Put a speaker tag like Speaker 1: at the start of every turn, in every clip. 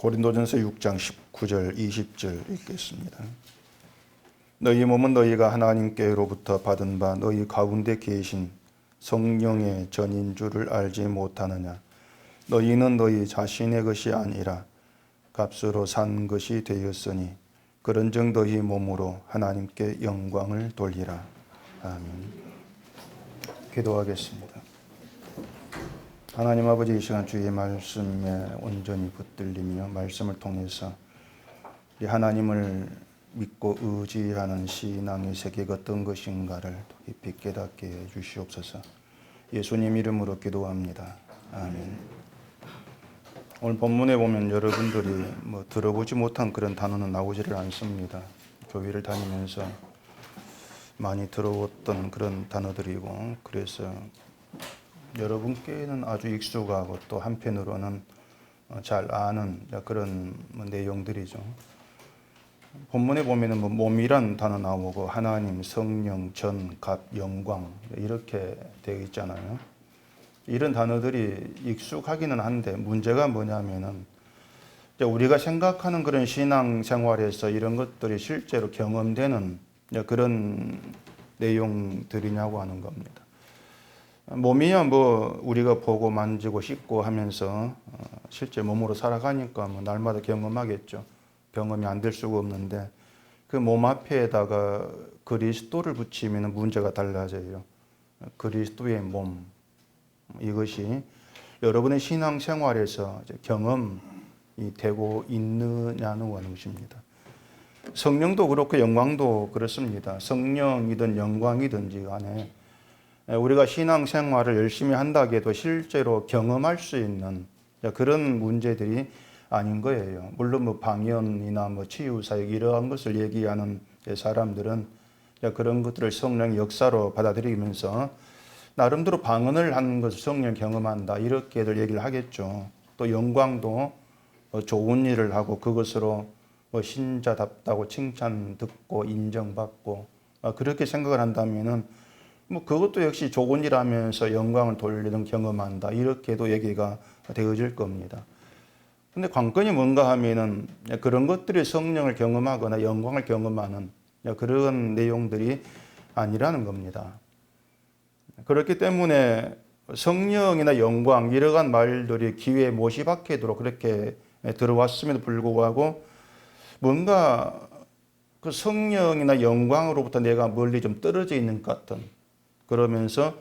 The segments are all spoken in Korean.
Speaker 1: 고린도전서 6장 19절 20절 읽겠습니다. 너희 몸은 너희가 하나님께로부터 받은 바 너희 가운데 계신 성령의 전인 줄을 알지 못하느냐. 너희는 너희 자신의 것이 아니라 값으로 산 것이 되었으니 그런즉 너희 몸으로 하나님께 영광을 돌리라. 아멘. 기도하겠습니다. 하나님 아버지, 이 시간 주의 말씀에 온전히 붙들리며 말씀을 통해서 이 하나님을 믿고 의지하는 신앙의 세계가 어떤 것인가를 깊이 깨닫게 해 주시옵소서. 예수님 이름으로 기도합니다. 아멘. 오늘 본문에 보면 여러분들이 들어보지 못한 그런 단어는 나오지를 않습니다. 교회를 다니면서 많이 들어왔던 그런 단어들이고, 그래서 여러분께는 아주 익숙하고 또 한편으로는 잘 아는 그런 내용들이죠. 본문에 보면은 몸이란 단어 나오고 하나님, 성령, 전, 값, 영광 이렇게 되어 있잖아요. 이런 단어들이 익숙하기는 한데 문제가 뭐냐면은 우리가 생각하는 그런 신앙 생활에서 이런 것들이 실제로 경험되는 그런 내용들이냐고 하는 겁니다. 몸이야 우리가 보고 만지고 씻고 하면서 실제 몸으로 살아가니까 날마다 경험하겠죠. 경험이 안 될 수가 없는데 그 몸 앞에다가 그리스도를 붙이면 문제가 달라져요. 그리스도의 몸, 이것이 여러분의 신앙 생활에서 경험이 되고 있느냐는 것입니다. 성령도 그렇고 영광도 그렇습니다. 성령이든 영광이든지 간에 우리가 신앙생활을 열심히 한다고 해도 실제로 경험할 수 있는 그런 문제들이 아닌 거예요. 물론 방언이나 치유사역 이러한 것을 얘기하는 사람들은 그런 것들을 성령의 역사로 받아들이면서 나름대로 방언을 하는 것을 성령 경험한다 이렇게들 얘기를 하겠죠. 또 영광도 좋은 일을 하고 그것으로 신자답다고 칭찬 듣고 인정받고 그렇게 생각을 한다면은 그것도 역시 좋은 일 하면서 영광을 돌리는 경험한다 이렇게도 얘기가 되어질 겁니다. 근데 관건이 뭔가 하면은 그런 것들이 성령을 경험하거나 영광을 경험하는 그런 내용들이 아니라는 겁니다. 그렇기 때문에 성령이나 영광 이러한 말들이 귀에 못이 박히도록 그렇게 들어왔음에도 불구하고 뭔가 그 성령이나 영광으로부터 내가 멀리 좀 떨어져 있는 것 같은, 그러면서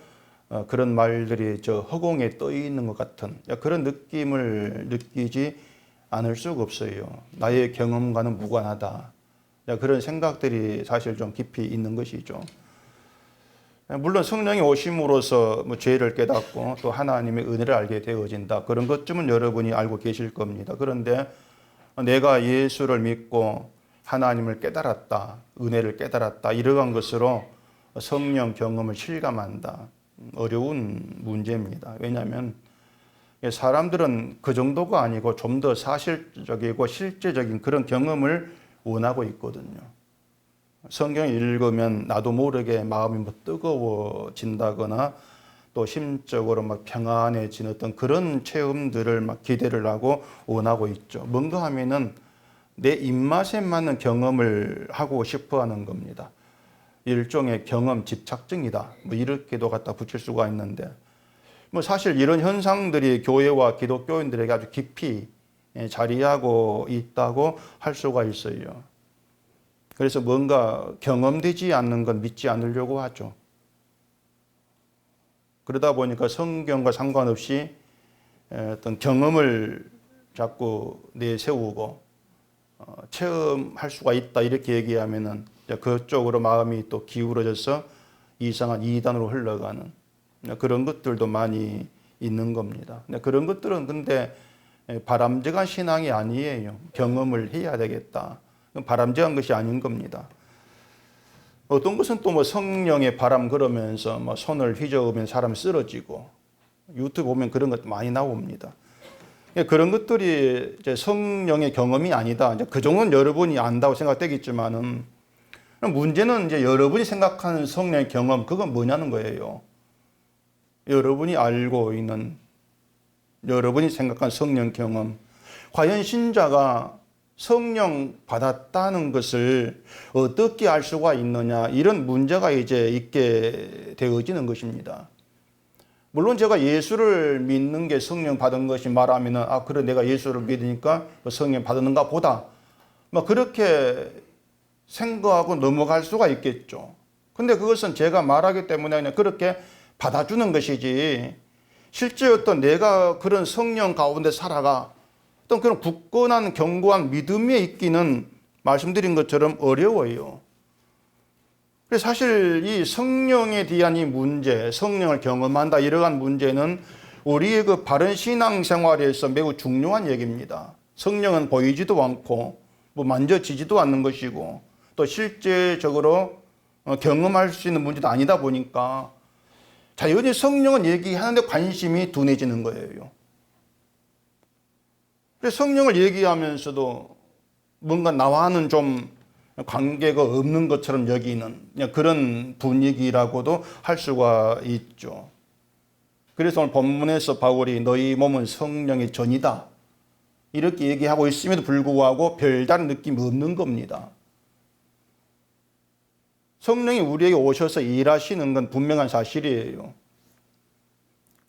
Speaker 1: 그런 말들이 허공에 떠 있는 것 같은 그런 느낌을 느끼지 않을 수가 없어요. 나의 경험과는 무관하다. 그런 생각들이 사실 좀 깊이 있는 것이죠. 물론 성령이 오심으로써 죄를 깨닫고 또 하나님의 은혜를 알게 되어진다. 그런 것쯤은 여러분이 알고 계실 겁니다. 그런데 내가 예수를 믿고 하나님을 깨달았다, 은혜를 깨달았다, 이러한 것으로 성령 경험을 실감한다. 어려운 문제입니다. 왜냐하면 사람들은 그 정도가 아니고 좀 더 사실적이고 실제적인 그런 경험을 원하고 있거든요. 성경을 읽으면 나도 모르게 마음이 뜨거워진다거나 또 심적으로 평안해지는 어떤 그런 체험들을 기대를 하고 원하고 있죠. 뭔가 하면은 내 입맛에 맞는 경험을 하고 싶어 하는 겁니다. 일종의 경험 집착증이다. 이렇게도 갖다 붙일 수가 있는데, 사실 이런 현상들이 교회와 기독교인들에게 아주 깊이 자리하고 있다고 할 수가 있어요. 그래서 뭔가 경험되지 않는 건 믿지 않으려고 하죠. 그러다 보니까 성경과 상관없이 어떤 경험을 자꾸 내세우고 체험할 수가 있다 이렇게 얘기하면은 그쪽으로 마음이 또 기울어져서 이상한 이단으로 흘러가는 그런 것들도 많이 있는 겁니다. 그런 것들은 근데 바람직한 신앙이 아니에요. 경험을 해야 되겠다. 바람직한 것이 아닌 겁니다. 어떤 것은 또 성령의 바람 그러면서 손을 휘저으면 사람이 쓰러지고, 유튜브 보면 그런 것 많이 나옵니다. 그런 것들이 이제 성령의 경험이 아니다. 이제 그 정도는 여러분이 안다고 생각되겠지만은, 문제는 이제 여러분이 생각하는 성령의 경험, 그건 뭐냐는 거예요. 여러분이 알고 있는, 여러분이 생각하는 성령 경험, 과연 신자가 성령 받았다는 것을 어떻게 알 수가 있느냐, 이런 문제가 이제 있게 되어지는 것입니다. 물론 제가 예수를 믿는 게 성령 받은 것이 말하면은, 아, 그래, 내가 예수를 믿으니까 성령 받았는가 보다, 뭐 그렇게 생각하고 넘어갈 수가 있겠죠. 근데 그것은 제가 말하기 때문에 그냥 그렇게 받아주는 것이지, 실제 어떤 내가 그런 성령 가운데 살아가 어떤 그런 굳건한 견고한 믿음에 있기는 말씀드린 것처럼 어려워요. 그래서 사실 이 성령에 대한 이 문제, 성령을 경험한다, 이러한 문제는 우리의 그 바른 신앙생활에서 매우 중요한 얘기입니다. 성령은 보이지도 않고 뭐 만져지지도 않는 것이고 또 실제적으로 경험할 수 있는 문제도 아니다 보니까 자연히 성령은 얘기하는데 관심이 둔해지는 거예요. 그래서 성령을 얘기하면서도 뭔가 나와는 좀 관계가 없는 것처럼 여기는 그런 분위기라고도 할 수가 있죠. 그래서 오늘 본문에서 바울이 너희 몸은 성령의 전이다, 이렇게 얘기하고 있음에도 불구하고 별다른 느낌이 없는 겁니다. 성령이 우리에게 오셔서 일하시는 건 분명한 사실이에요.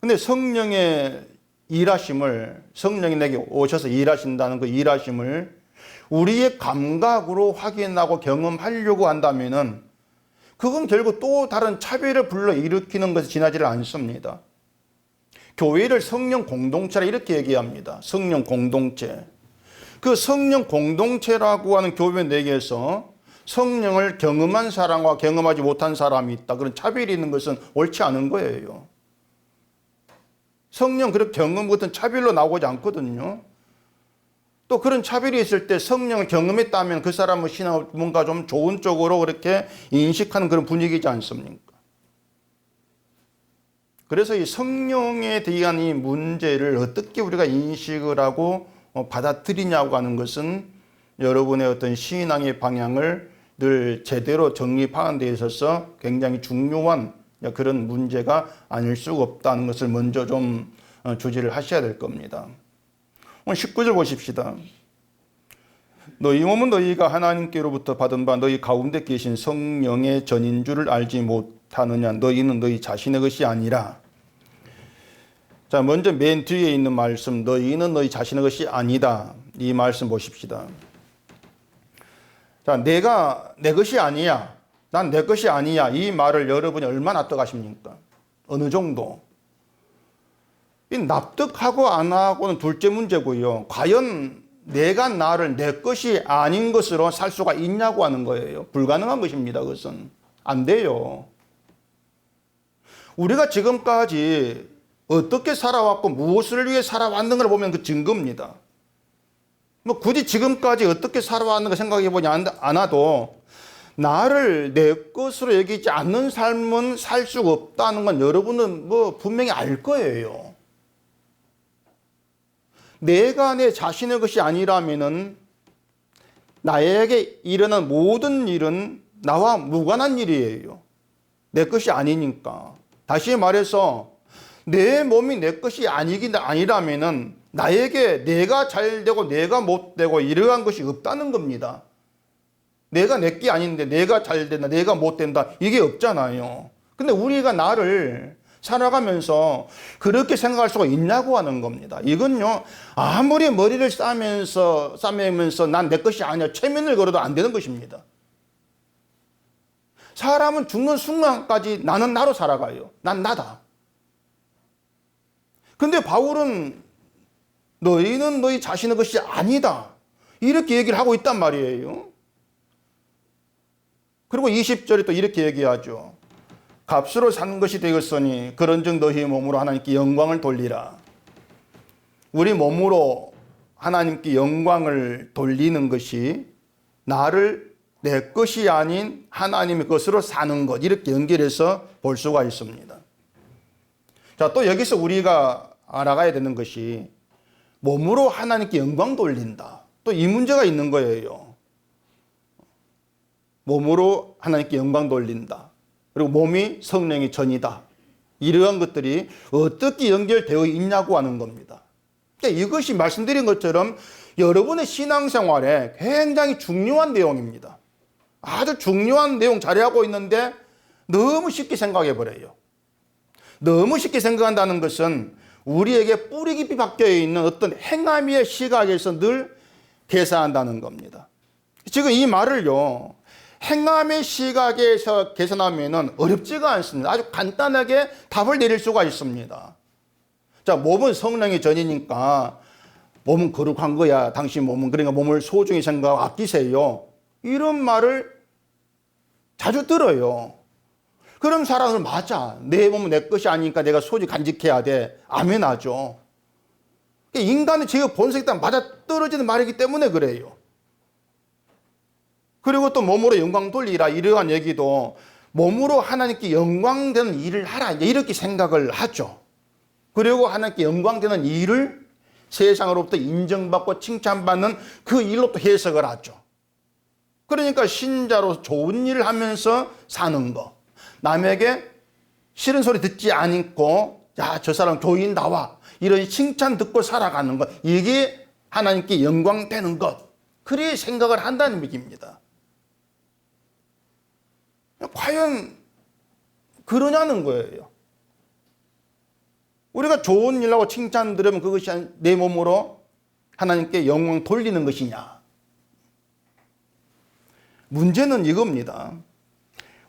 Speaker 1: 근데 성령의 일하심을, 성령이 내게 오셔서 일하신다는 그 일하심을 우리의 감각으로 확인하고 경험하려고 한다면은 그건 결국 또 다른 차별을 불러일으키는 것에 지나지를 않습니다. 교회를 성령 공동체라 이렇게 얘기합니다. 성령 공동체. 그 성령 공동체라고 하는 교회 내에서 성령을 경험한 사람과 경험하지 못한 사람이 있다, 그런 차별이 있는 것은 옳지 않은 거예요. 성령 그렇게 경험 같은 차별로 나오지 않거든요. 또 그런 차별이 있을 때 성령을 경험했다면 그 사람의 신앙을 뭔가 좀 좋은 쪽으로 그렇게 인식하는 그런 분위기지 않습니까? 그래서 이 성령에 대한 이 문제를 어떻게 우리가 인식을 하고 받아들이냐고 하는 것은 여러분의 어떤 신앙의 방향을 늘 제대로 정립하는 데 있어서 굉장히 중요한 그런 문제가 아닐 수가 없다는 것을 먼저 좀 주지를 하셔야 될 겁니다. 오늘 19절 보십시다. 너희 몸은 너희가 하나님께로부터 받은 바 너희 가운데 계신 성령의 전인 줄을 알지 못하느냐. 너희는 너희 자신의 것이 아니라. 자, 먼저 맨 뒤에 있는 말씀, 너희는 너희 자신의 것이 아니다, 이 말씀 보십시다. 자, 내가 내 것이 아니야, 난 내 것이 아니야, 이 말을 여러분이 얼마나 떠가십니까? 어느 정도? 이 납득하고 안 하고는 둘째 문제고요. 과연 내가 나를 내 것이 아닌 것으로 살 수가 있냐고 하는 거예요. 불가능한 것입니다. 그것은 안 돼요. 우리가 지금까지 어떻게 살아왔고 무엇을 위해 살아왔는가를 보면 그 증거입니다. 뭐 굳이 지금까지 어떻게 살아왔는가 생각해 보지 않아도 나를 내 것으로 여기지 않는 삶은 살 수가 없다는 건 여러분은 뭐 분명히 알 거예요. 내가 내 자신의 것이 아니라면은 나에게 일어난 모든 일은 나와 무관한 일이에요. 내 것이 아니니까. 다시 말해서 내 몸이 내 것이 아니라면은 나에게 내가 잘 되고 내가 못 되고 이러한 것이 없다는 겁니다. 내가 내 게 아닌데 내가 잘 된다, 내가 못 된다, 이게 없잖아요. 근데 우리가 나를 살아가면서 그렇게 생각할 수가 있냐고 하는 겁니다. 이건요, 아무리 머리를 싸매면서 난 내 것이 아니야, 최면을 걸어도 안 되는 것입니다. 사람은 죽는 순간까지 나는 나로 살아가요. 난 나다. 근데 바울은 너희는 너희 자신의 것이 아니다, 이렇게 얘기를 하고 있단 말이에요. 그리고 20절에 또 이렇게 얘기하죠. 값으로 산 것이 되었으니 그런즉 너희 몸으로 하나님께 영광을 돌리라. 우리 몸으로 하나님께 영광을 돌리는 것이 나를 내 것이 아닌 하나님의 것으로 사는 것, 이렇게 연결해서 볼 수가 있습니다. 자, 또 여기서 우리가 알아가야 되는 것이 몸으로 하나님께 영광 돌린다, 또 이 문제가 있는 거예요. 몸으로 하나님께 영광 돌린다, 그리고 몸이 성령의 전이다, 이러한 것들이 어떻게 연결되어 있냐고 하는 겁니다. 그러니까 이것이 말씀드린 것처럼 여러분의 신앙생활에 굉장히 중요한 내용입니다. 아주 중요한 내용 자리하고 있는데 너무 쉽게 생각해 버려요. 너무 쉽게 생각한다는 것은 우리에게 뿌리 깊이 박혀 있는 어떤 행함의 시각에서 늘 계산한다는 겁니다. 지금 이 말을요, 행함의 시각에서 계산하면 어렵지가 않습니다. 아주 간단하게 답을 내릴 수가 있습니다. 자, 몸은 성령의 전이니까 몸은 거룩한 거야. 당신 몸은. 그러니까 몸을 소중히 생각하고 아끼세요. 이런 말을 자주 들어요. 그런 사람은 맞아. 내 몸은 내 것이 아니니까 내가 소중히 간직해야 돼. 아멘 하죠. 인간의 제 본성에 딱 맞아떨어지는 말이기 때문에 그래요. 그리고 또 몸으로 영광 돌리라 이러한 얘기도 몸으로 하나님께 영광되는 일을 하라 이렇게 생각을 하죠. 그리고 하나님께 영광되는 일을 세상으로부터 인정받고 칭찬받는 그 일로 또 해석을 하죠. 그러니까 신자로 좋은 일을 하면서 사는 거, 남에게 싫은 소리 듣지 않고 야, 저 사람 교인다와 이런 칭찬 듣고 살아가는 것, 이게 하나님께 영광되는 것, 그리 생각을 한다는 얘기입니다. 과연 그러냐는 거예요. 우리가 좋은 일하고 칭찬 들으면 그것이 내 몸으로 하나님께 영광 돌리는 것이냐. 문제는 이겁니다.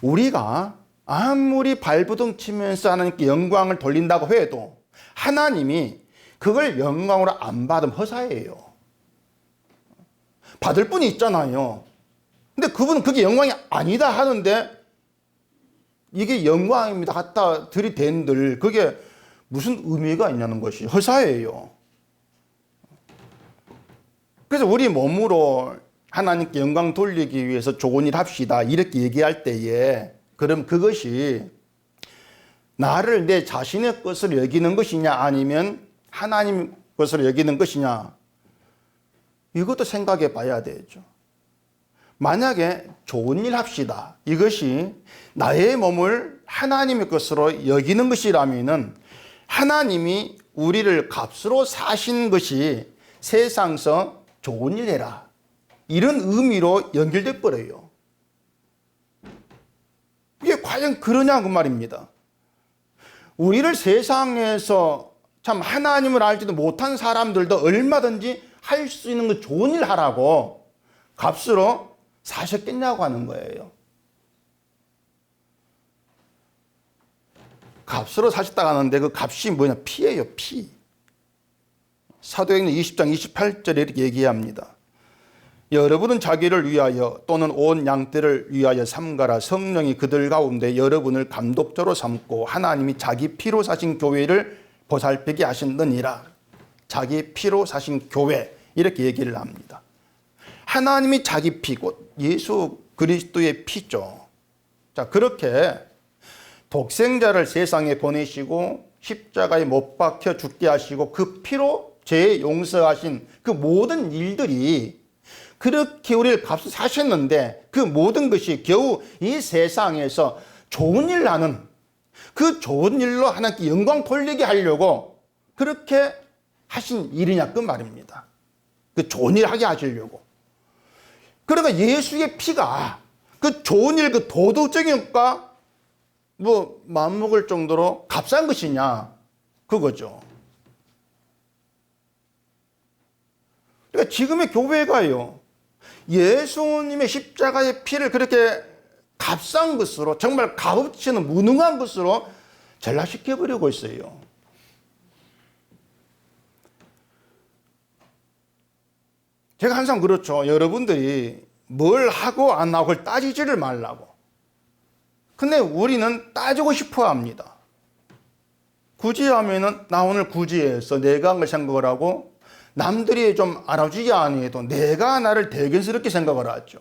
Speaker 1: 우리가 아무리 발부둥 치면서 하나님께 영광을 돌린다고 해도 하나님이 그걸 영광으로 안 받으면 허사예요. 받을 분이 있잖아요. 근데 그분은 그게 영광이 아니다 하는데 이게 영광입니다 갖다 들이댄들 그게 무슨 의미가 있냐는 것이 허사예요. 그래서 우리 몸으로 하나님께 영광 돌리기 위해서 좋은 일 합시다 이렇게 얘기할 때에 그럼 그것이 나를 내 자신의 것으로 여기는 것이냐 아니면 하나님 것으로 여기는 것이냐, 이것도 생각해 봐야 되죠. 만약에 좋은 일 합시다 이것이 나의 몸을 하나님의 것으로 여기는 것이라면 하나님이 우리를 값으로 사신 것이 세상에서 좋은 일 해라 이런 의미로 연결돼 버려요. 이게 과연 그러냐 그 말입니다. 우리를 세상에서 참 하나님을 알지도 못한 사람들도 얼마든지 할 수 있는 거 좋은 일 하라고 값으로 사셨겠냐고 하는 거예요. 값으로 사셨다고 하는데 그 값이 뭐냐? 피예요, 피. 사도행전 20장 28절에 이렇게 얘기합니다. 여러분은 자기를 위하여 또는 온 양떼를 위하여 삼가라. 성령이 그들 가운데 여러분을 감독자로 삼고 하나님이 자기 피로 사신 교회를 보살피게 하신느니라. 자기 피로 사신 교회 이렇게 얘기를 합니다. 하나님이 자기 피고 예수 그리스도의 피죠. 자, 그렇게 독생자를 세상에 보내시고 십자가에 못 박혀 죽게 하시고 그 피로 죄 용서하신 그 모든 일들이 그렇게 우리를 값을 사셨는데 그 모든 것이 겨우 이 세상에서 좋은 일 하는 그 좋은 일로 하나님께 영광 돌리게 하려고 그렇게 하신 일이냐 그 말입니다. 그 좋은 일 하게 하시려고. 그러니까 예수의 피가 그 좋은 일, 그 도덕적인 것과 뭐 맞먹을 정도로 값싼 것이냐 그거죠. 그러니까 지금의 교회가요 예수님의 십자가의 피를 그렇게 값싼 것으로 정말 값어치는 무능한 것으로 전락시켜버리고 있어요. 제가 항상 그렇죠. 여러분들이 뭘 하고 안 하고 그걸 따지지를 말라고. 근데 우리는 따지고 싶어 합니다. 굳이 하면은 나 오늘 굳이 해서 내가 한 걸 생각을 하고 남들이 좀 알아주지 않아도 내가 나를 대견스럽게 생각을 하죠.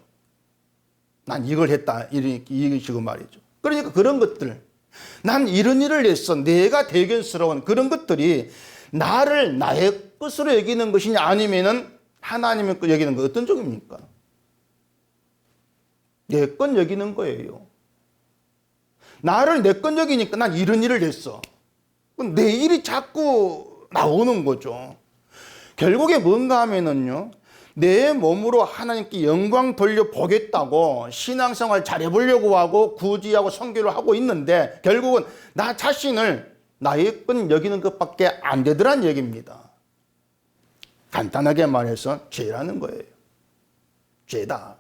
Speaker 1: 난 이걸 했다. 이게 지금 말이죠. 그러니까 그런 것들, 난 이런 일을 했어. 내가 대견스러운 그런 것들이 나를 나의 것으로 여기는 것이냐 아니면은 하나님의 것 여기는 거 어떤 쪽입니까? 내 건 여기는 거예요. 나를 내 건 여기니까 난 이런 일을 했어. 내 일이 자꾸 나오는 거죠. 결국에 뭔가 하면은요, 내 몸으로 하나님께 영광 돌려보겠다고 신앙생활 잘해보려고 하고 구지하고 선교를 하고 있는데 결국은 나 자신을 나의 건 여기는 것밖에 안 되더란 얘기입니다. 간단하게 말해서 죄라는 거예요. 죄다.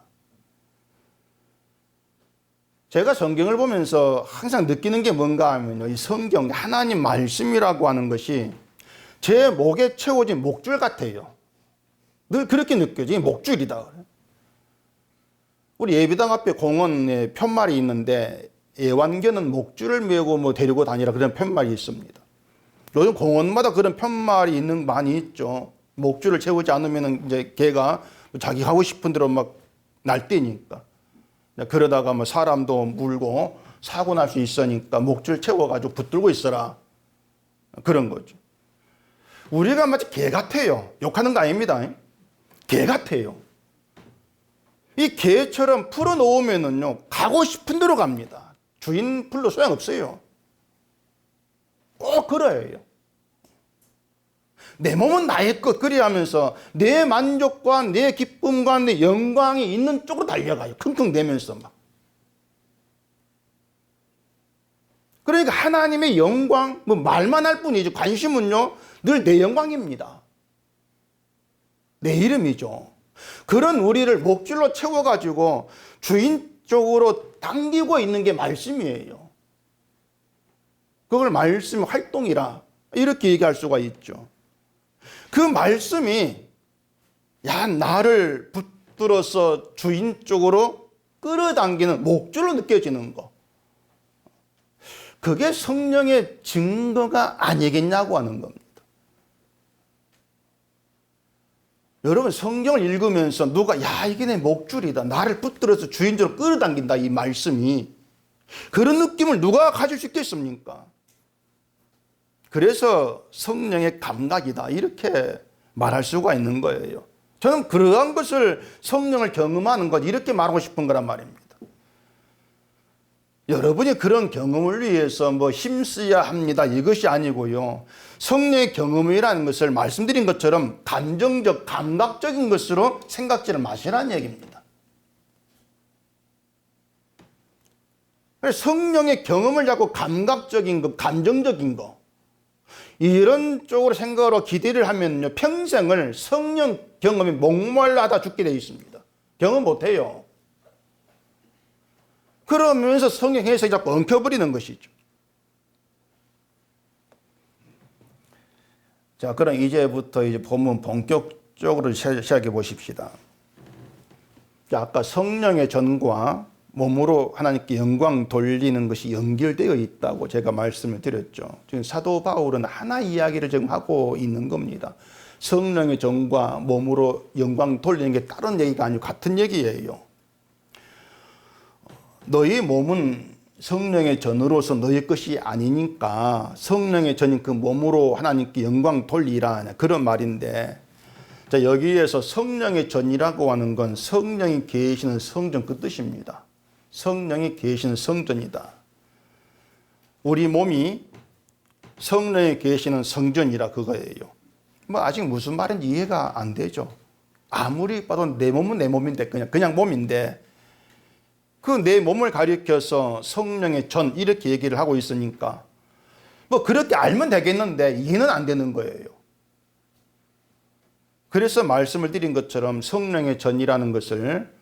Speaker 1: 제가 성경을 보면서 항상 느끼는 게 뭔가 하면요, 이 성경, 하나님 말씀이라고 하는 것이 제 목에 채워진 목줄 같아요. 늘 그렇게 느껴져. 목줄이다. 우리 예비당 앞에 공원에 푯말이 있는데 애완견은 목줄을 메고 뭐 데리고 다니라 그런 푯말이 있습니다. 요즘 공원마다 그런 푯말이 있는 많이 있죠. 목줄을 채우지 않으면 이제 개가 자기 하고 싶은 대로 막 날뛰니까. 그러다가 뭐 사람도 물고 사고 날 수 있으니까 목줄 채워가지고 붙들고 있어라. 그런 거죠. 우리가 마치 개 같아요. 욕하는 거 아닙니다. 개 같아요. 이 개처럼 풀어놓으면은요, 가고 싶은 대로 갑니다. 주인 불러 소용없어요. 꼭 그래요. 내 몸은 나의 것, 그리 하면서 내 만족과 내 기쁨과 내 영광이 있는 쪽으로 달려가요. 킁킁대면서 막. 그러니까 하나님의 영광, 뭐 말만 할 뿐이지 관심은요, 늘 내 영광입니다. 내 이름이죠. 그런 우리를 목줄로 채워가지고 주인 쪽으로 당기고 있는 게 말씀이에요. 그걸 말씀 활동이라 이렇게 얘기할 수가 있죠. 그 말씀이 나를 붙들어서 주인 쪽으로 끌어당기는 목줄로 느껴지는 거. 그게 성령의 증거가 아니겠냐고 하는 겁니다. 여러분 성경을 읽으면서 누가 이게 내 목줄이다. 나를 붙들어서 주인적으로 끌어당긴다. 이 말씀이. 그런 느낌을 누가 가질 수 있겠습니까? 그래서 성령의 감각이다. 이렇게 말할 수가 있는 거예요. 저는 그러한 것을 성령을 경험하는 것 이렇게 말하고 싶은 거란 말입니다. 여러분이 그런 경험을 위해서 뭐 힘써야 합니다. 이것이 아니고요. 성령의 경험이라는 것을 말씀드린 것처럼 감정적, 감각적인 것으로 생각지를 마시라는 얘기입니다. 성령의 경험을 자꾸 감각적인 것, 감정적인 것 이런 쪽으로 생각으로 기대를 하면요, 평생을 성령 경험에 목말라다 죽게 되어 있습니다. 경험 못해요. 그러면서 성령 해석이 자꾸 엉켜버리는 것이죠. 자, 그럼 이제부터 본문 본격적으로 시작해 보십시다. 자, 아까 성령의 전과 몸으로 하나님께 영광 돌리는 것이 연결되어 있다고 제가 말씀을 드렸죠. 지금 사도 바울은 하나 이야기를 지금 하고 있는 겁니다. 성령의 전과 몸으로 영광 돌리는 게 다른 얘기가 아니고 같은 얘기예요. 너희 몸은 성령의 전으로서 너희 것이 아니니까 성령의 전인 그 몸으로 하나님께 영광 돌리라 그런 말인데, 자, 여기에서 성령의 전이라고 하는 건 성령이 계시는 성전 그 뜻입니다. 성령이 계시는 성전이다. 우리 몸이 성령이 계시는 성전이라 그거예요. 뭐 아직 무슨 말인지 이해가 안 되죠. 아무리 봐도 내 몸은 내 몸인데 그냥 몸인데 그 내 몸을 가리켜서 성령의 전 이렇게 얘기를 하고 있으니까 뭐 그렇게 알면 되겠는데 이해는 안 되는 거예요. 그래서 말씀을 드린 것처럼 성령의 전이라는 것을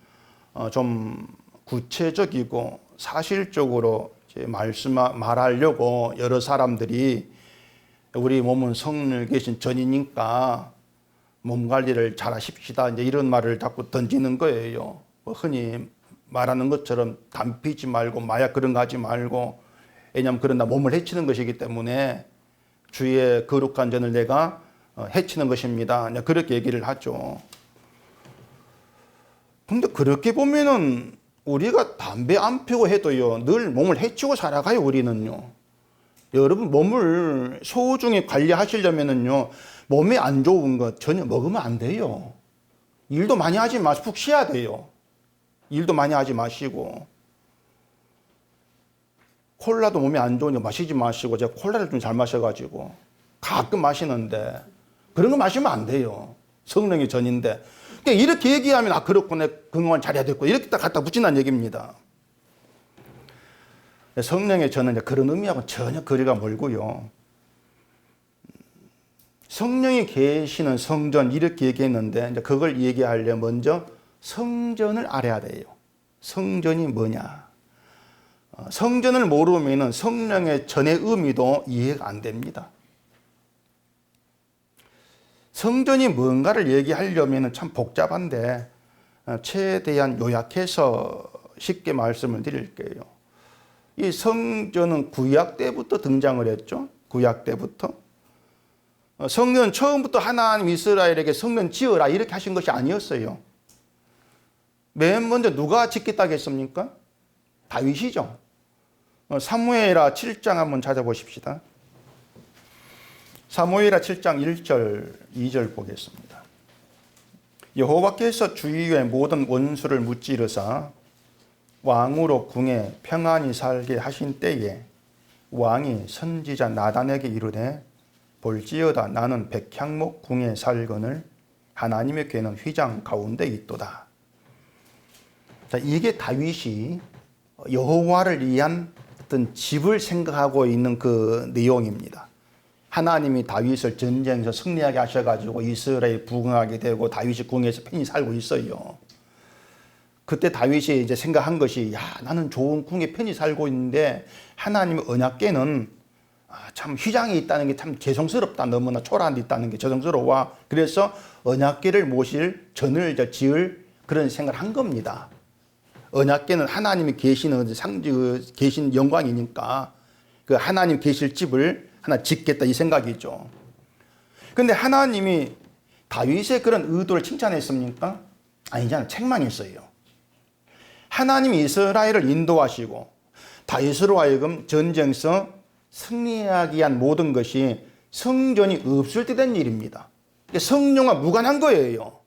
Speaker 1: 좀 구체적이고 사실적으로 말하려고 여러 사람들이 우리 몸은 성령이 계신 전이니까 몸 관리를 잘 하십시다. 이제 이런 말을 자꾸 던지는 거예요. 뭐 흔히 말하는 것처럼 담 피지 말고 마약 그런 거 하지 말고, 왜냐하면 그런다 몸을 해치는 것이기 때문에 주의 거룩한 전을 내가 해치는 것입니다. 그렇게 얘기를 하죠. 근데 그렇게 보면은 우리가 담배 안 피고 해도요, 늘 몸을 해치고 살아가요, 우리는요. 여러분, 몸을 소중히 관리하시려면은요, 몸에 안 좋은 것 전혀 먹으면 안 돼요. 일도 많이 하지 마시고, 푹 쉬어야 돼요. 일도 많이 하지 마시고. 콜라도 몸에 안 좋으니까 마시지 마시고, 제가 콜라를 좀 잘 마셔가지고, 가끔 마시는데, 그런 거 마시면 안 돼요. 성령의 전인데. 그러니까 이렇게 얘기하면 아 그렇구나 건강한 자리가 됐고 이렇게 딱 갖다 붙인다는 얘기입니다. 성령의 전은 이제 그런 의미하고 전혀 거리가 멀고요. 성령이 계시는 성전 이렇게 얘기했는데 이제 그걸 얘기하려면 먼저 성전을 알아야 돼요. 성전이 뭐냐? 성전을 모르면 성령의 전의 의미도 이해가 안 됩니다. 성전이 뭔가를 얘기하려면 참 복잡한데 최대한 요약해서 쉽게 말씀을 드릴게요. 이 성전은 구약 때부터 등장을 했죠. 구약 때부터. 성전 처음부터 하나님 이스라엘에게 성전 지어라 이렇게 하신 것이 아니었어요. 맨 먼저 누가 짓겠다고 했습니까? 다윗이죠. 사무엘하 7장 한번 찾아보십시다. 사무엘하 7장 1절 2절 보겠습니다. 여호와께서 주위의 모든 원수를 무찌르사 왕으로 궁에 평안히 살게 하신 때에 왕이 선지자 나단에게 이르되 볼지어다 나는 백향목 궁에 살거늘 하나님의 궤는 휘장 가운데 있도다. 자, 이게 다윗이 여호와를 위한 어떤 집을 생각하고 있는 그 내용입니다. 하나님이 다윗을 전쟁에서 승리하게 하셔가지고 이스라엘 부흥하게 되고 다윗이 궁에서 편히 살고 있어요. 그때 다윗이 이제 생각한 것이 야 나는 좋은 궁에 편히 살고 있는데 하나님의 언약궤는 참 휘장이 있다는 게 참 죄송스럽다. 너무나 초라한 데 있다는 게 죄송스러워. 그래서 언약궤를 모실 전을 지을 그런 생각을 한 겁니다. 언약궤는 하나님이 계시는 계신 영광이니까 그 하나님 계실 집을 하나 짓겠다 이 생각이죠. 그런데 하나님이 다윗의 그런 의도를 칭찬했습니까? 아니잖아요. 책망했어요. 하나님이 이스라엘을 인도하시고 다윗으로 하여금 전쟁에서 승리하기 위한 모든 것이 성전이 없을 때 된 일입니다. 성령과 무관한 거예요.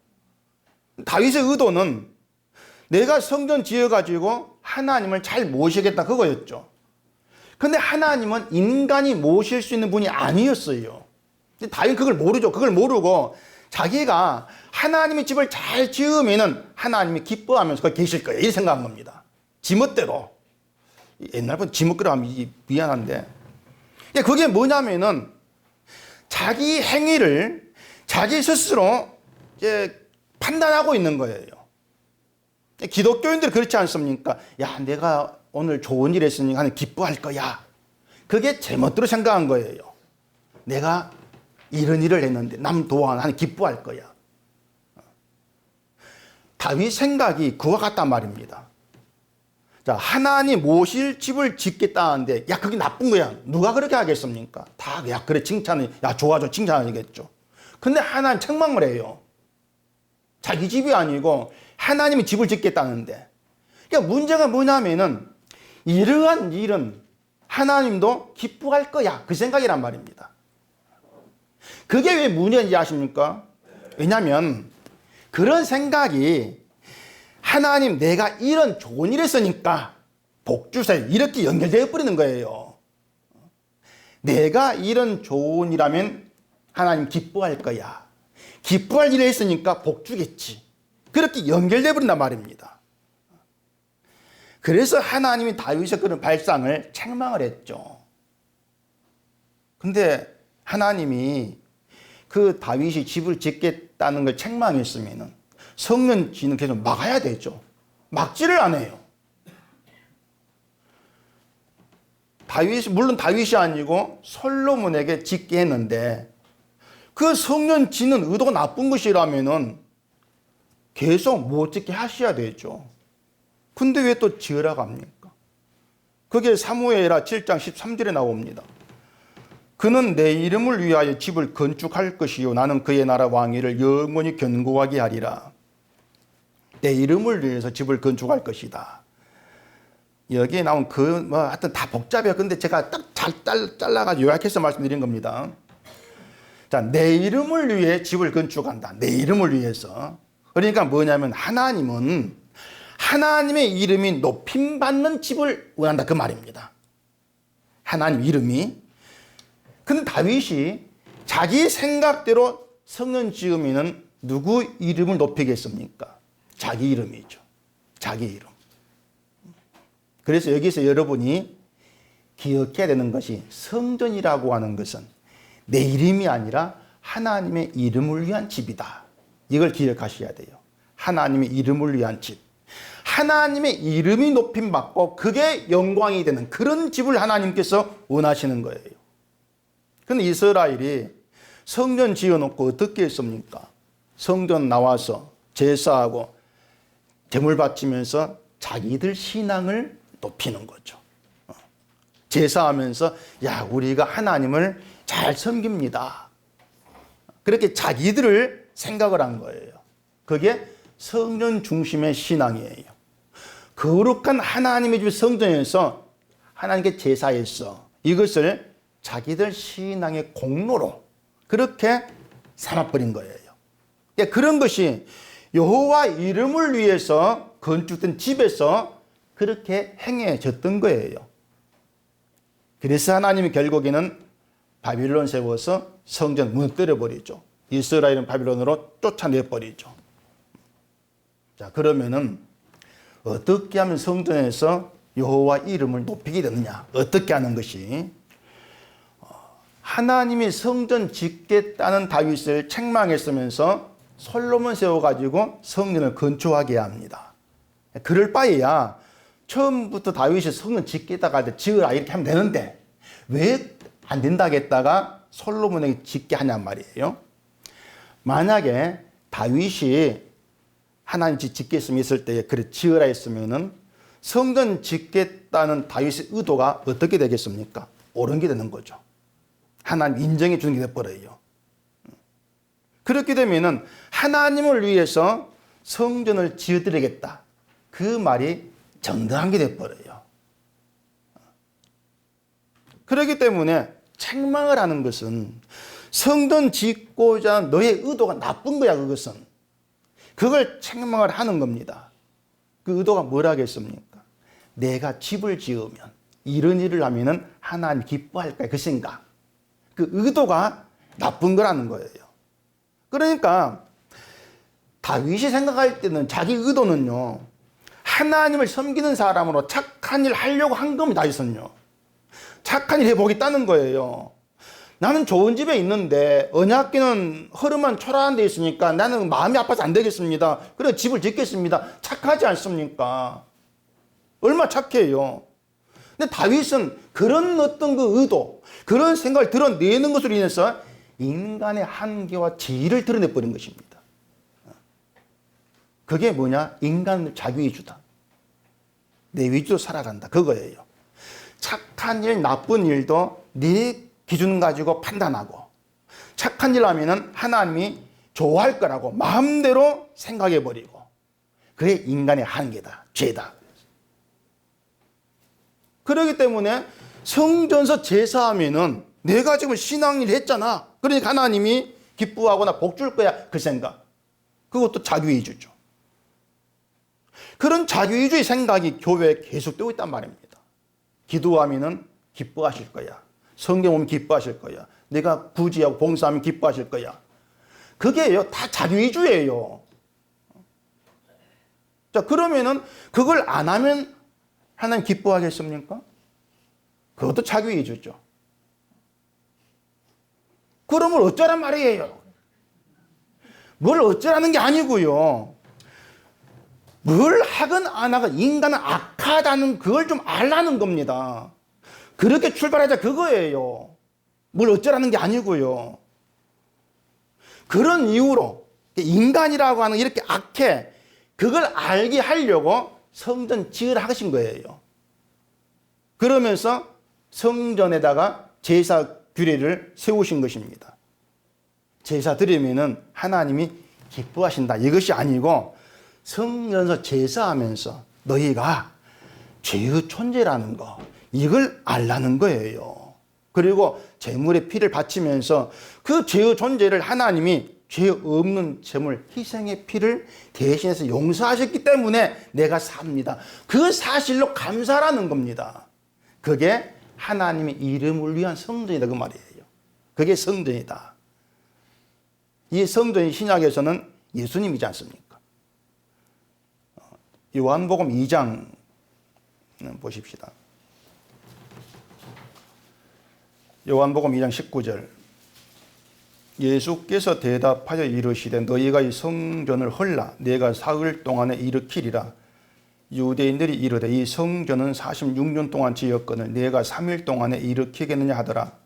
Speaker 1: 다윗의 의도는 내가 성전 지어가지고 하나님을 잘 모시겠다 그거였죠. 그런데 하나님은 인간이 모실 수 있는 분이 아니었어요. 다윗은 그걸 모르죠. 그걸 모르고 자기가 하나님의 집을 잘 지으면은 하나님이 기뻐하면서 거기 계실 거예요. 이렇게 생각한 겁니다. 지멋대로. 옛날부터 지멋대로 하면 미안한데. 그게 뭐냐면은 자기 행위를 자기 스스로 이제 판단하고 있는 거예요. 기독교인들이 그렇지 않습니까? 야, 내가 오늘 좋은 일 했으니까 하나님 기뻐할 거야. 그게 제멋대로 생각한 거예요. 내가 이런 일을 했는데 남 도와 하나님 기뻐할 거야. 다윗 생각이 그와 같단 말입니다. 자, 하나님 모실 집을 짓겠다는데 야 그게 나쁜 거야. 누가 그렇게 하겠습니까? 다 야 그래 칭찬을 야 좋아 칭찬하겠죠. 근데 하나님 책망을 해요. 자기 집이 아니고 하나님이 집을 짓겠다는데. 그러니까 문제가 뭐냐면은 이러한 일은 하나님도 기뻐할 거야. 그 생각이란 말입니다. 그게 왜 문제인지 아십니까? 왜냐하면 그런 생각이 하나님 내가 이런 좋은 일 했으니까 복 주세요. 이렇게 연결되어 버리는 거예요. 내가 이런 좋은 일하면 하나님 기뻐할 거야. 기뻐할 일을 했으니까 복 주겠지. 그렇게 연결되어 버린단 말입니다. 그래서 하나님이 다윗의 그런 발상을 책망을 했죠. 근데 하나님이 그 다윗이 집을 짓겠다는 걸 책망했으면 성전 짓는 계속 막아야 되죠. 막지를 안 해요. 물론 다윗이 아니고 솔로몬에게 짓게 했는데 그 성전 짓는 의도가 나쁜 것이라면은 계속 못 짓게 하셔야 되죠. 근데 왜 또 지으라고 합니까? 그게 사무엘하 7장 13절에 나옵니다. 그는 내 이름을 위하여 집을 건축할 것이요 나는 그의 나라 왕위를 영원히 견고하게 하리라. 내 이름을 위해서 집을 건축할 것이다. 여기에 나온 하여튼 다 복잡해요. 근데 제가 딱 잘 잘라가지고 요약해서 말씀드린 겁니다. 자, 내 이름을 위해 집을 건축한다. 내 이름을 위해서. 그러니까 뭐냐면 하나님은 하나님의 이름이 높임받는 집을 원한다. 그 말입니다. 하나님 이름이. 근데 다윗이 자기 생각대로 성전 지으면은 누구 이름을 높이겠습니까? 자기 이름이죠. 자기 이름. 그래서 여기서 여러분이 기억해야 되는 것이 성전이라고 하는 것은 내 이름이 아니라 하나님의 이름을 위한 집이다. 이걸 기억하셔야 돼요. 하나님의 이름을 위한 집. 하나님의 이름이 높임받고 그게 영광이 되는 그런 집을 하나님께서 원하시는 거예요. 그런데 이스라엘이 성전 지어놓고 어떻게 했습니까? 성전 나와서 제사하고 제물 바치면서 자기들 신앙을 높이는 거죠. 제사하면서 야, 우리가 하나님을 잘 섬깁니다. 그렇게 자기들을 생각을 한 거예요. 그게 성전 중심의 신앙이에요. 거룩한 하나님의 집 성전에서 하나님께 제사했어. 이것을 자기들 신앙의 공로로 그렇게 삼아버린 거예요. 그런 것이 여호와 이름을 위해서 건축된 집에서 그렇게 행해졌던 거예요. 그래서 하나님이 결국에는 바빌론 세워서 성전 무너뜨려 버리죠. 이스라엘은 바빌론으로 쫓아내버리죠. 자, 그러면은 어떻게 하면 성전에서 여호와 이름을 높이게 되느냐? 어떻게 하는 것이? 하나님이 성전 짓겠다는 다윗을 책망했으면서 솔로몬 세워가지고 성전을 건축하게 합니다. 그럴 바에야 처음부터 다윗이 성전 짓겠다고 할 때 지으라 이렇게 하면 되는데 왜 안 된다고 했다가 솔로몬에게 짓게 하냔 말이에요. 만약에 다윗이 하나님 집 짓겠으면 있을 때 그래 지으라 했으면은 성전 짓겠다는 다윗의 의도가 어떻게 되겠습니까? 옳은 게 되는 거죠. 하나님 인정해 주는 게 돼버려요. 그렇게 되면은 하나님을 위해서 성전을 지어드리겠다. 그 말이 정당한 게 돼버려요. 그렇기 때문에 책망을 하는 것은 성전 짓고자 너의 의도가 나쁜 거야. 그것은. 그걸 책망을 하는 겁니다. 그 의도가 뭐라겠습니까? 내가 집을 지으면 이런 일을 하면은 하나님 기뻐할 거야. 그 생각. 그 의도가 나쁜 거라는 거예요. 그러니까 다윗이 생각할 때는 자기 의도는요, 하나님을 섬기는 사람으로 착한 일 하려고 한 겁니다. 다윗은요. 착한 일 해보겠다는 거예요. 나는 좋은 집에 있는데 언약궤는 허름한 초라한 데 있으니까 나는 마음이 아파서 안 되겠습니다. 그래서 집을 짓겠습니다. 착하지 않습니까? 얼마나 착해요. 근데 다윗은 그런 어떤 그 의도, 그런 생각을 드러내는 것으로 인해서 인간의 한계와 지위를 드러내버린 것입니다. 그게 뭐냐? 인간 자기위주다. 내 위주로 살아간다. 그거예요. 착한 일, 나쁜 일도 네 기준 가지고 판단하고 착한 일 하면은 하나님이 좋아할 거라고 마음대로 생각해버리고 그게 인간의 한계다. 죄다. 그렇기 때문에 성전에서 제사하면은 내가 지금 신앙일 했잖아. 그러니까 하나님이 기뻐하거나 복 줄 거야. 그 생각. 그것도 자기위주죠. 그런 자기위주의 생각이 교회에 계속되고 있단 말입니다. 기도하면은 기뻐하실 거야. 성경 오면 기뻐하실 거야. 내가 구제하고 봉사하면 기뻐하실 거야. 그게요, 다 자기위주예요. 자, 그러면은 그걸 안 하면 하나님 기뻐하겠습니까? 그것도 자기위주죠. 그러면 어쩌란 말이에요? 뭘 어쩌라는 게 아니고요. 뭘 하건 안 하건 인간은 악하다는 그걸 좀 알라는 겁니다. 그렇게 출발하자 그거예요. 뭘 어쩌라는 게 아니고요. 그런 이유로 인간이라고 하는 이렇게 악해 그걸 알게 하려고 성전 지으라 하신 거예요. 그러면서 성전에다가 제사 규례를 세우신 것입니다. 제사 드리면은 하나님이 기뻐하신다. 이것이 아니고 성전에서 제사하면서 너희가 죄의 존재라는 거 이걸 알라는 거예요. 그리고 제물의 피를 바치면서 그 죄의 존재를 하나님이 죄 없는 제물 희생의 피를 대신해서 용서하셨기 때문에 내가 삽니다. 그 사실로 감사라는 겁니다. 그게 하나님의 이름을 위한 성전이다 그 말이에요. 그게 성전이다. 이 성전이 신약에서는 예수님이지 않습니까? 요한복음 2장 보십시다. 요한복음 2장 19절. 예수께서 대답하여 이르시되 너희가 이 성전을 헐라 내가 사흘 동안에 일으키리라. 유대인들이 이르되 이 성전은 46년 동안 지었거늘 내가 3일 동안에 일으키겠느냐 하더라.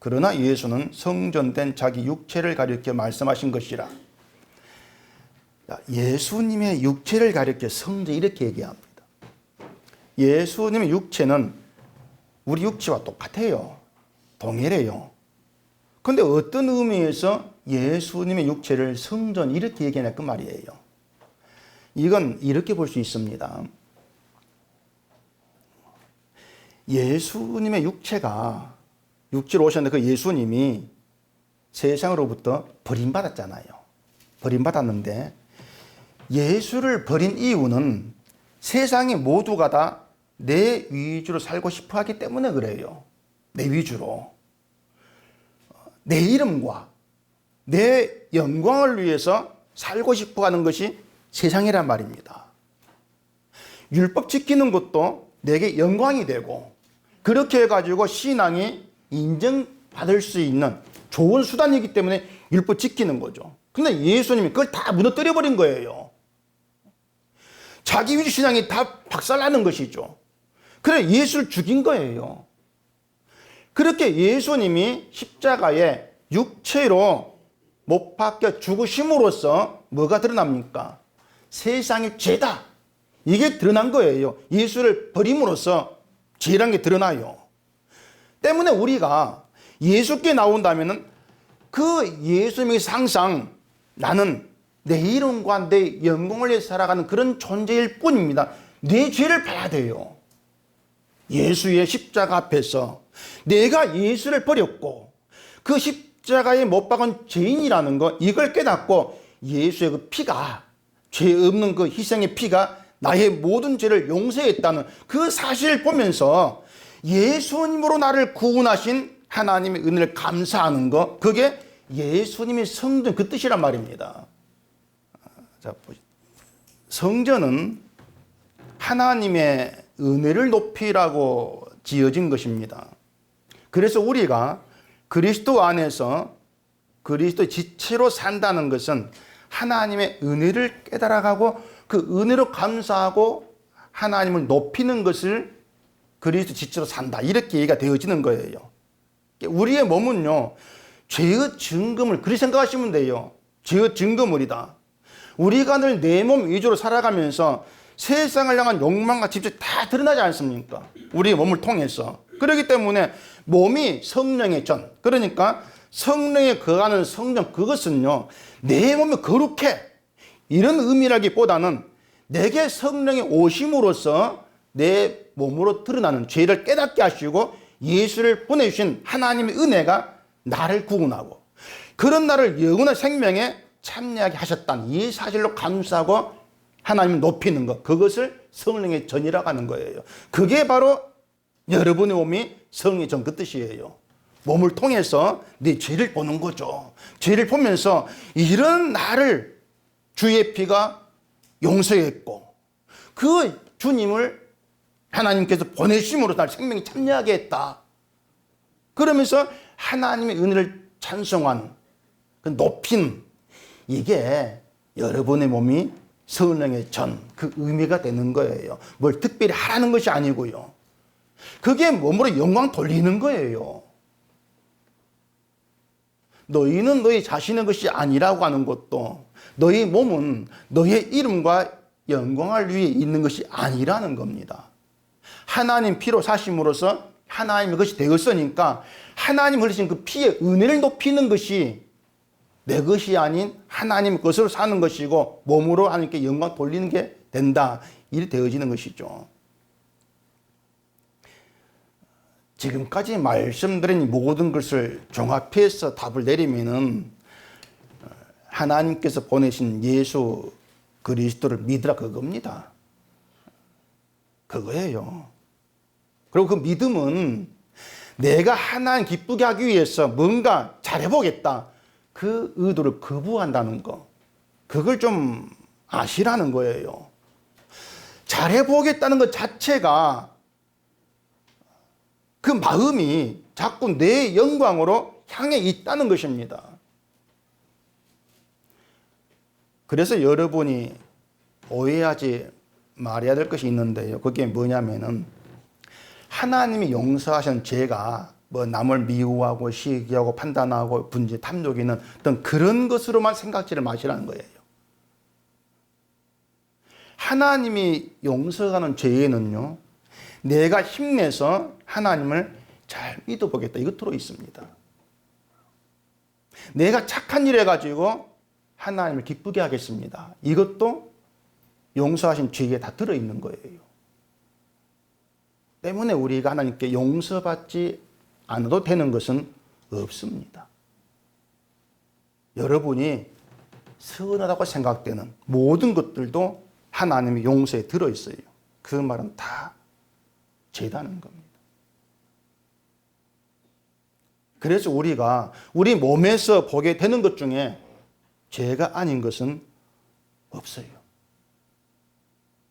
Speaker 1: 그러나 예수는 성전된 자기 육체를 가리켜 말씀하신 것이라. 예수님의 육체를 가리켜 성전 이렇게 얘기합니다. 예수님의 육체는 우리 육체와 똑같아요. 동일해요. 그런데 어떤 의미에서 예수님의 육체를 성전 이렇게 얘기하냐 그 말이에요. 이건 이렇게 볼 수 있습니다. 예수님의 육체가 육체로 오셨는데 그 예수님이 세상으로부터 버림받았잖아요. 버림받았는데 예수를 버린 이유는 세상의 모두가 다 내 위주로 살고 싶어 하기 때문에 그래요. 내 위주로. 내 이름과 내 영광을 위해서 살고 싶어 하는 것이 세상이란 말입니다. 율법 지키는 것도 내게 영광이 되고 그렇게 해가지고 신앙이 인정받을 수 있는 좋은 수단이기 때문에 율법 지키는 거죠. 근데 예수님이 그걸 다 무너뜨려 버린 거예요. 자기 위주 신앙이 다 박살나는 것이죠. 그래 예수를 죽인 거예요. 그렇게 예수님이 십자가에 육체로 못 박혀 죽으심으로써 뭐가 드러납니까? 세상의 죄다. 이게 드러난 거예요. 예수를 버림으로써 죄란 게 드러나요. 때문에 우리가 예수께 나온다면은 그 예수님이 항상 나는 내 이름과 내 영광을 위해 살아가는 그런 존재일 뿐입니다. 내 죄를 봐야 돼요. 예수의 십자가 앞에서 내가 예수를 버렸고 그 십자가에 못 박은 죄인이라는 거 이걸 깨닫고 예수의 그 피가 죄 없는 그 희생의 피가 나의 모든 죄를 용서했다는 그 사실을 보면서 예수님으로 나를 구원하신 하나님의 은혜를 감사하는 것 그게 예수님의 성전 그 뜻이란 말입니다. 자, 성전은 하나님의 은혜를 높이라고 지어진 것입니다. 그래서 우리가 그리스도 안에서 그리스도 지체로 산다는 것은 하나님의 은혜를 깨달아가고 그 은혜로 감사하고 하나님을 높이는 것을 그리스도 지체로 산다. 이렇게 얘기가 되어지는 거예요. 우리의 몸은요, 죄의 증거물, 그렇게 생각하시면 돼요. 죄의 증거물이다. 우리가 늘 내 몸 위주로 살아가면서 세상을 향한 욕망과 집착이 다 드러나지 않습니까? 우리의 몸을 통해서. 그렇기 때문에 몸이 성령의 전, 그러니까 성령에 거하는 성전, 그것은요, 내 몸이 거룩해. 이런 의미라기보다는 내게 성령이 오심으로써 내 몸으로 드러나는 죄를 깨닫게 하시고 예수를 보내주신 하나님의 은혜가 나를 구원하고 그런 나를 영원한 생명에 참여하게 하셨다는 이 사실로 감사하고 하나님을 높이는 것, 그것을 성령의 전이라고 하는 거예요. 그게 바로 여러분의 몸이 성령의 전 그 뜻이에요. 몸을 통해서 네 죄를 보는 거죠. 죄를 보면서 이런 나를 주의 피가 용서했고 그 주님을 하나님께서 보내심으로 날 생명에 참여하게 했다. 그러면서 하나님의 은혜를 찬송한 그 높인 이게 여러분의 몸이 성령의 전, 그 의미가 되는 거예요. 뭘 특별히 하라는 것이 아니고요. 그게 몸으로 영광 돌리는 거예요. 너희는 너희 자신의 것이 아니라고 하는 것도 너희 몸은 너의 이름과 영광을 위해 있는 것이 아니라는 겁니다. 하나님 피로 사심으로써 하나님의 것이 되었으니까 하나님 흘리신 그 피의 은혜를 높이는 것이 내 것이 아닌 하나님의 것으로 사는 것이고 몸으로 하나님께 영광 돌리는 게 된다. 이렇게 되어지는 것이죠. 지금까지 말씀드린 모든 것을 종합해서 답을 내리면은 하나님께서 보내신 예수 그리스도를 믿으라 그겁니다. 그거예요. 그리고 그 믿음은 내가 하나님 기쁘게 하기 위해서 뭔가 잘해보겠다. 그 의도를 거부한다는 거, 그걸 좀 아시라는 거예요. 잘해보겠다는 것 자체가 그 마음이 자꾸 내 영광으로 향해 있다는 것입니다. 그래서 여러분이 오해하지 말아야 될 것이 있는데요. 그게 뭐냐면은 하나님이 용서하신 죄가 뭐 남을 미워하고 시기하고 판단하고 분지 탐욕이 있는 어떤 그런 것으로만 생각지를 마시라는 거예요. 하나님이 용서하는 죄에는요, 내가 힘내서 하나님을 잘 믿어보겠다, 이것 들어 있습니다. 내가 착한 일 해가지고 하나님을 기쁘게 하겠습니다, 이것도 용서하신 죄에 다 들어있는 거예요. 때문에 우리가 하나님께 용서받지 않아도 되는 것은 없습니다. 여러분이 선하다고 생각되는 모든 것들도 하나님의 용서에 들어있어요. 그 말은 다 죄다는 겁니다. 그래서 우리가 우리 몸에서 보게 되는 것 중에 죄가 아닌 것은 없어요.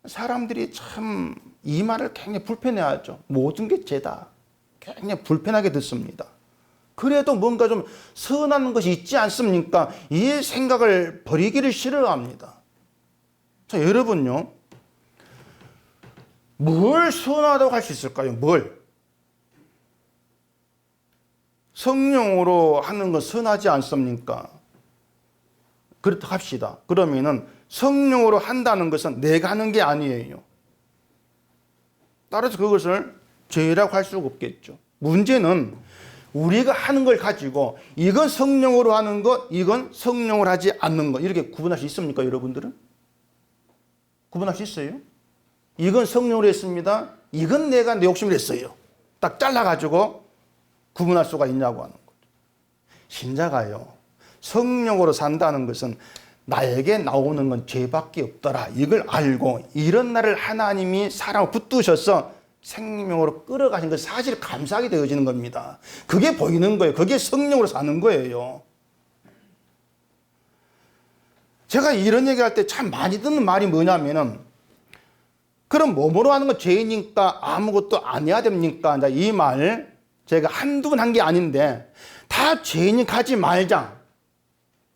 Speaker 1: 사람들이 참 이 말을 굉장히 불편해하죠. 모든 게 죄다. 굉장히 불편하게 듣습니다. 그래도 뭔가 좀 선한 것이 있지 않습니까? 이 생각을 버리기를 싫어합니다. 자, 여러분요, 뭘 선하다고 할 수 있을까요? 뭘? 성령으로 하는 건 선하지 않습니까? 그렇다 합시다. 그러면은 성령으로 한다는 것은 내가 하는 게 아니에요. 따라서 그것을 죄라고 할 수가 없겠죠. 문제는 우리가 하는 걸 가지고 이건 성령으로 하는 것, 이건 성령으로 하지 않는 것, 이렇게 구분할 수 있습니까, 여러분들은? 구분할 수 있어요? 이건 성령으로 했습니다, 이건 내가 내 욕심으로 했어요, 딱 잘라가지고 구분할 수가 있냐고 하는 거죠. 신자가요, 성령으로 산다는 것은 나에게 나오는 건 죄밖에 없더라, 이걸 알고 이런 나를 하나님이 사랑을 붙드셔서 생명으로 끌어가신 것 사실 감사하게 되어지는 겁니다. 그게 보이는 거예요. 그게 성령으로 사는 거예요. 제가 이런 얘기할 때 참 많이 듣는 말이 뭐냐면은, 그럼 몸으로 하는 건 죄이니까 아무것도 안 해야 됩니까? 이 말 제가 한두 번 한 게 아닌데, 다 죄이니까 하지 말자,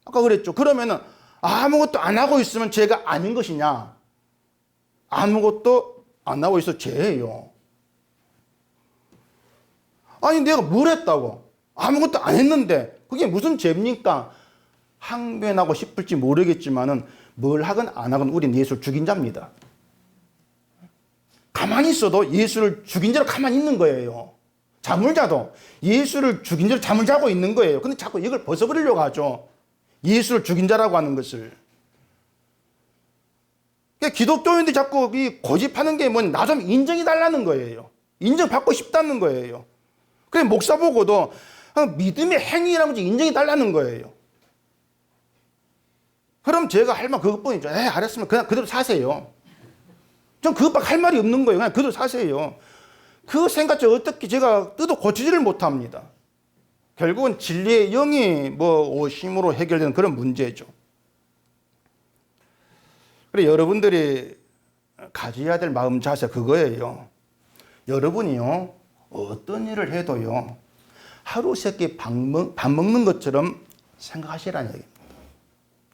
Speaker 1: 아까 그랬죠. 그러면은 아무것도 안 하고 있으면 죄가 아닌 것이냐? 아무것도 안 하고 있어 죄예요. 아니 내가 뭘 했다고? 아무것도 안 했는데 그게 무슨 죄입니까? 항변하고 싶을지 모르겠지만은 뭘 하건 안 하건 우리는 예수를 죽인 자입니다. 가만히 있어도 예수를 죽인 자로 가만히 있는 거예요. 잠을 자도 예수를 죽인 자로 잠을 자고 있는 거예요. 근데 자꾸 이걸 벗어버리려고 하죠. 예수를 죽인 자라고 하는 것을. 그러니까 기독교인들이 자꾸 이 고집하는 게 뭐냐, 나 좀 인정해 달라는 거예요. 인정받고 싶다는 거예요. 그래 목사 보고도 믿음의 행위라는 걸 인정해 달라는 거예요. 그럼 제가 할 말 그것뿐이죠. 알았으면 그냥 그대로 사세요. 전 그것밖에 할 말이 없는 거예요. 그냥 그대로 사세요. 그 생각을 어떻게 제가 뜯어 고치지를 못합니다. 결국은 진리의 영이 오심으로 해결되는 그런 문제죠. 그래 여러분들이 가져야 될 마음 자세 그거예요. 여러분이요, 어떤 일을 해도요, 하루 세끼 밥 먹는 것처럼 생각하시라는 얘기입니다.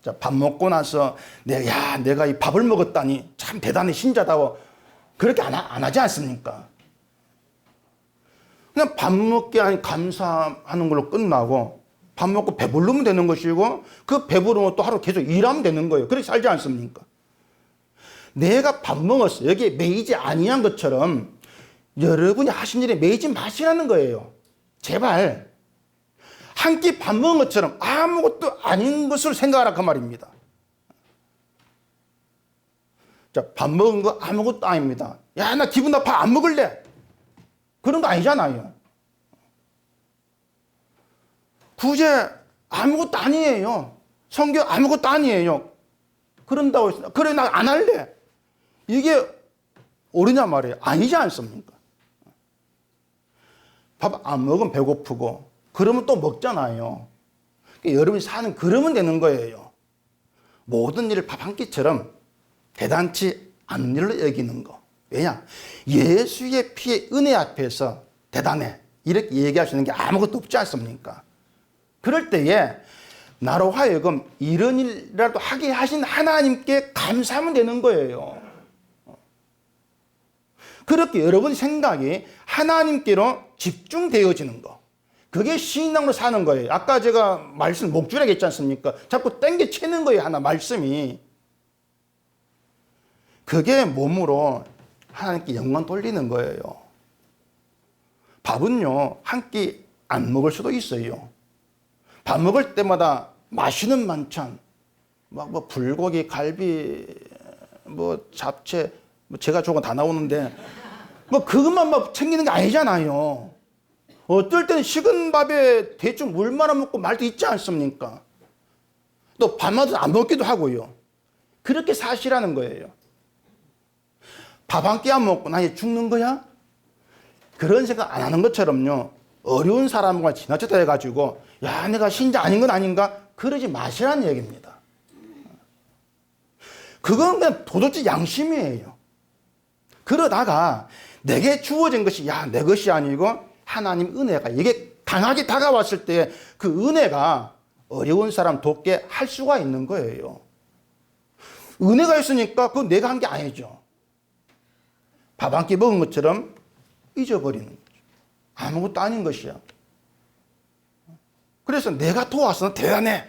Speaker 1: 자, 밥 먹고 나서 내가 이 밥을 먹었다니 참 대단히 신자다고 그렇게 안 하지 않습니까? 그냥 밥 먹게 하니 감사하는 걸로 끝나고 밥 먹고 배부르면 되는 것이고 그 배부르면 또 하루 계속 일하면 되는 거예요. 그렇게 살지 않습니까? 내가 밥 먹었어, 여기에 매이지 아니한 것처럼 여러분이 하신 일에 매이지 마시라는 거예요. 제발 한 끼 밥 먹은 것처럼 아무것도 아닌 것을 생각하라 그 말입니다. 자, 밥 먹은 거 아무것도 아닙니다. 야, 나 기분 나빠, 안 먹을래, 그런 거 아니잖아요. 구제 아무것도 아니에요. 성경 아무것도 아니에요. 그런다고 했습니다. 그래 나 안 할래, 이게 옳으냐 말이에요. 아니지 않습니까? 밥 안 먹으면 배고프고 그러면 또 먹잖아요. 그러니까 여러분이 사는 그러면 되는 거예요. 모든 일을 밥 한 끼처럼 대단치 않은 일로 여기는 거. 왜냐? 예수의 피의 은혜 앞에서 대단해. 이렇게 얘기할 수 있는 게 아무것도 없지 않습니까? 그럴 때에 나로 하여금 이런 일이라도 하게 하신 하나님께 감사하면 되는 거예요. 그렇게 여러분 생각이 하나님께로 집중되어지는 거. 그게 신앙으로 사는 거예요. 아까 제가 말씀 목줄하게 했지 않습니까? 자꾸 땡겨치는 거예요. 하나 말씀이. 그게 몸으로 하나님께 영광 돌리는 거예요. 밥은요, 한 끼 안 먹을 수도 있어요. 밥 먹을 때마다 맛있는 만찬, 뭐 불고기, 갈비, 뭐 잡채, 뭐 제가 저거 다 나오는데, 뭐 그것만 막 챙기는 게 아니잖아요. 어떨 때는 식은 밥에 대충 물 말아 먹고 말도 있지 않습니까? 또 밥마다 안 먹기도 하고요. 그렇게 사시라는 거예요. 밥 한 끼 안 먹고 나 이제 죽는 거야? 그런 생각 안 하는 것처럼요. 어려운 사람과 지나쳤다 해가지고 야 내가 신자 아닌 건 아닌가? 그러지 마시라는 얘기입니다. 그건 그냥 도덕적 양심이에요. 그러다가 내게 주어진 것이 야 내 것이 아니고 하나님 은혜가 이게 강하게 다가왔을 때 그 은혜가 어려운 사람 돕게 할 수가 있는 거예요. 은혜가 있으니까 그건 내가 한 게 아니죠. 밥 한 끼 먹은 것처럼 잊어버리는 거죠. 아무것도 아닌 것이야. 그래서 내가 도와서 대단해.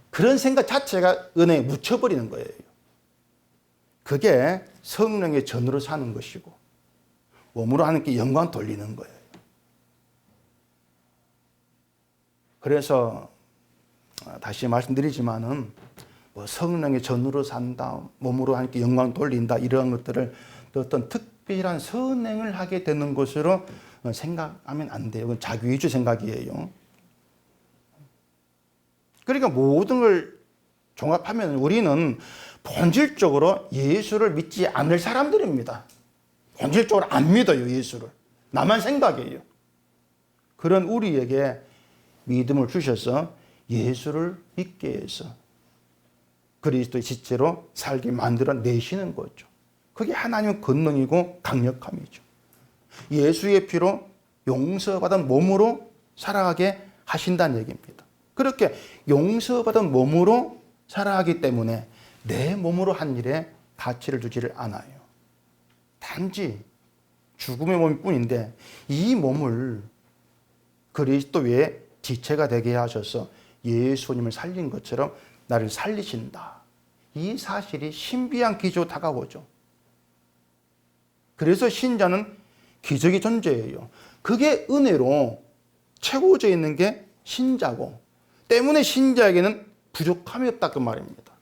Speaker 1: 그런 생각 자체가 은혜에 묻혀버리는 거예요. 그게 성령의 전으로 사는 것이고 몸으로 하나님께 영광 돌리는 거예요. 그래서 다시 말씀드리지만은 뭐 성령의 전으로 산다, 몸으로 하나님께 영광 돌린다 이런 것들을 어떤 특별한 선행을 하게 되는 것으로 생각하면 안 돼요. 그건 자기위주 생각이에요. 그러니까 모든 걸 종합하면 우리는 본질적으로 예수를 믿지 않을 사람들입니다. 본질적으로 안 믿어요, 예수를. 나만 생각해요. 그런 우리에게 믿음을 주셔서 예수를 믿게 해서 그리스도의 지체로 살게 만들어 내시는 거죠. 그게 하나님의 권능이고 강력함이죠. 예수의 피로 용서받은 몸으로 살아가게 하신다는 얘기입니다. 그렇게 용서받은 몸으로 살아가기 때문에 내 몸으로 한 일에 가치를 두지를 않아요. 단지 죽음의 몸일 뿐인데 이 몸을 그리스도의 지체가 되게 하셔서 예수님을 살린 것처럼 나를 살리신다. 이 사실이 신비한 기적으로 다가오죠. 그래서 신자는 기적의 존재예요. 그게 은혜로 채워져 있는 게 신자고 때문에 신자에게는 부족함이 없다 그 말입니다.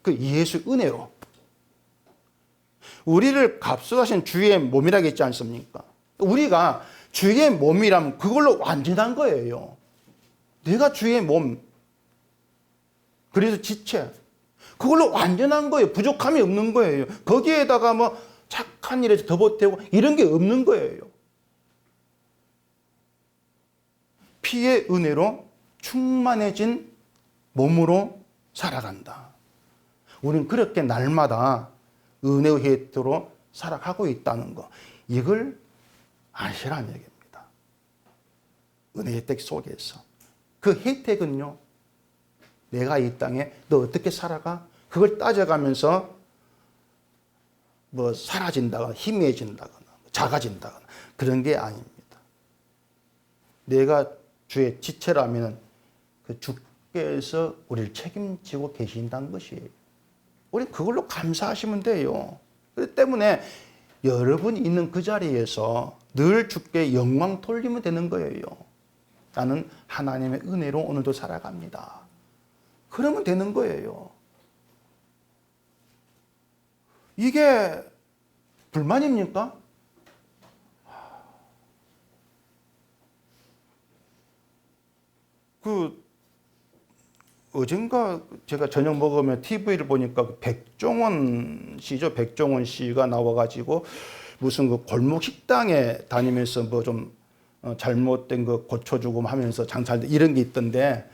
Speaker 1: 그 예수 은혜로 우리를 값으로하신 주의 몸이라고 했지 않습니까? 우리가 주의 몸이라면 그걸로 완전한 거예요. 내가 주의 몸 그래서 지체 그걸로 완전한 거예요. 부족함이 없는 거예요. 거기에다가 뭐 착한 일에 더 보태고 이런 게 없는 거예요. 피의 은혜로 충만해진 몸으로 살아간다. 우리는 그렇게 날마다 은혜의 혜택으로 살아가고 있다는 거. 이걸 아시라는 얘기입니다. 은혜 혜택 속에서. 그 혜택은요. 내가 이 땅에 너 어떻게 살아가? 그걸 따져가면서 뭐 사라진다거나 희미해진다거나 작아진다거나 그런 게 아닙니다. 내가 주의 지체라면 그 주께서 우리를 책임지고 계신다는 것이에요. 우리 그걸로 감사하시면 돼요. 그렇기 때문에 여러분이 있는 그 자리에서 늘 주께 영광 돌리면 되는 거예요. 나는 하나님의 은혜로 오늘도 살아갑니다. 그러면 되는 거예요. 이게 불만입니까? 어젠가 제가 저녁 먹으면 TV를 보니까 백종원 씨죠. 백종원 씨가 나와가지고 무슨 그 골목 식당에 다니면서 뭐 좀 잘못된 거 고쳐주고 하면서 장사할 때 이런 게 있던데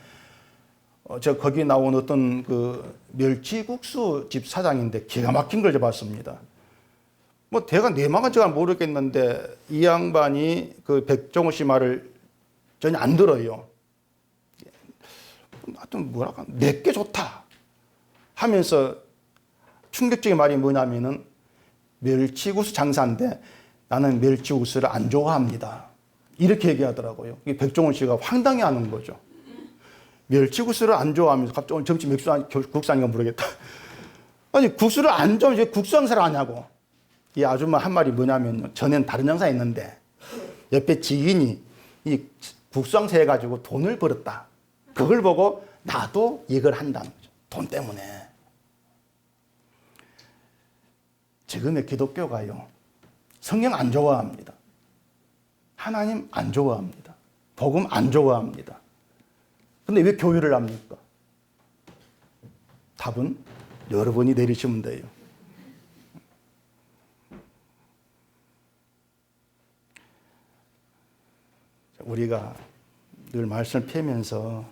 Speaker 1: 저 거기 나온 어떤 그 멸치국수 집 사장인데 기가 막힌 걸 봤습니다. 뭐 대가 내막은 제가 모르겠는데 이 양반이 그 백종원 씨 말을 전혀 안 들어요. 하여튼 뭐랄까 내게 좋다 하면서 충격적인 말이 뭐냐면은 멸치국수 장사인데 나는 멸치국수를 안 좋아합니다. 이렇게 얘기하더라고요. 백종원 씨가 황당해하는 거죠. 멸치국수를 안 좋아하면서 갑자기 오늘 점심 맥주 국수 아닌가 모르겠다. 아니 국수를 안 좋아하면 왜 국수 장사를 하냐고. 이 아줌마 한 말이 뭐냐면요. 전엔 다른 장사 했는데 옆에 지인이 이 국수 장사 해가지고 돈을 벌었다. 그걸 보고 나도 이걸 한다는 거죠. 돈 때문에. 지금의 기독교가요. 성경 안 좋아합니다. 하나님 안 좋아합니다. 복음 안 좋아합니다. 근데 왜 교회를 합니까? 답은 여러분이 내리시면 돼요. 우리가 늘 말씀을 펴면서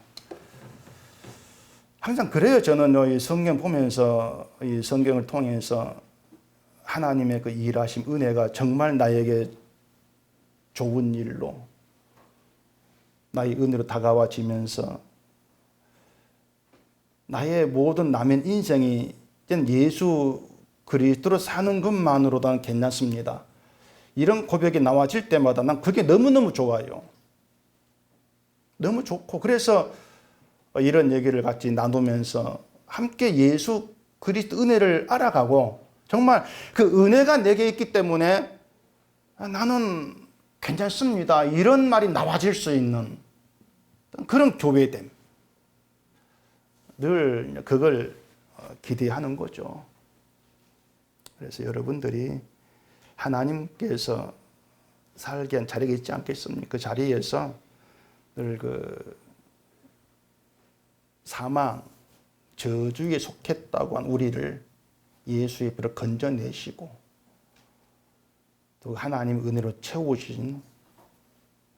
Speaker 1: 항상 그래요. 저는 이 성경 보면서 이 성경을 통해서 하나님의 그 일하심 은혜가 정말 나에게 좋은 일로 나의 은혜로 다가와지면서 나의 모든 남의 인생이 예수 그리스도로 사는 것만으로도 괜찮습니다. 이런 고백이 나와질 때마다 난 그게 너무너무 좋아요. 너무 좋고 그래서 이런 얘기를 같이 나누면서 함께 예수 그리스도 은혜를 알아가고 정말 그 은혜가 내게 있기 때문에 나는 괜찮습니다. 이런 말이 나와질 수 있는 그런 교회됨. 늘 그걸 기대하는 거죠. 그래서 여러분들이 하나님께서 살게 한 자리가 있지 않겠습니까? 그 자리에서 늘 그 사망, 저주에 속했다고 한 우리를 예수의 피로 건져내시고 또 하나님 은혜로 채우신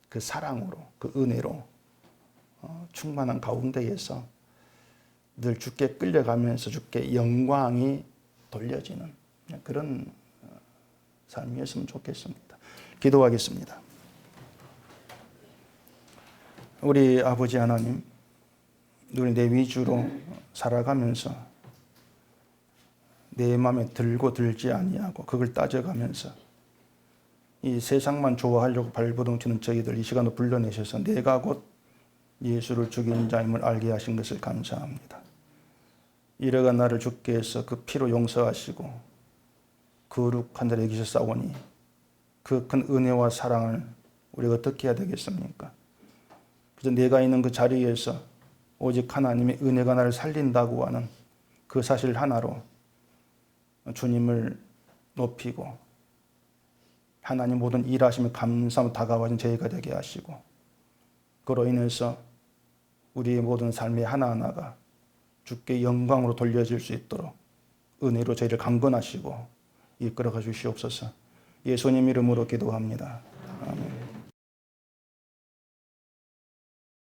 Speaker 1: 그 사랑으로 그 은혜로 충만한 가운데에서 늘 주께 끌려가면서 주께 영광이 돌려지는 그런 삶이었으면 좋겠습니다. 기도하겠습니다. 우리 아버지 하나님, 우리 내 위주로 살아가면서 내 마음에 들고 들지 아니하고 그걸 따져가면서 이 세상만 좋아하려고 발버둥치는 저희들 이 시간으로 불러내셔서 내가 곧 예수를 죽인 자임을 알게 하신 것을 감사합니다. 이래가 나를 주께서 그 피로 용서하시고 거룩한 자를 여기셨사오니 그 큰 은혜와 사랑을 우리가 어떻게 해야 되겠습니까? 그래서 내가 있는 그 자리에서 오직 하나님의 은혜가 나를 살린다고 하는 그 사실 하나로 주님을 높이고 하나님 모든 일하심을 감사하며 다가와진 저희가 되게 하시고 그로 인해서 우리의 모든 삶의 하나하나가 주께 영광으로 돌려질 수 있도록 은혜로 저희를 강건하시고 이끌어가 주시옵소서. 예수님 이름으로 기도합니다. 아멘.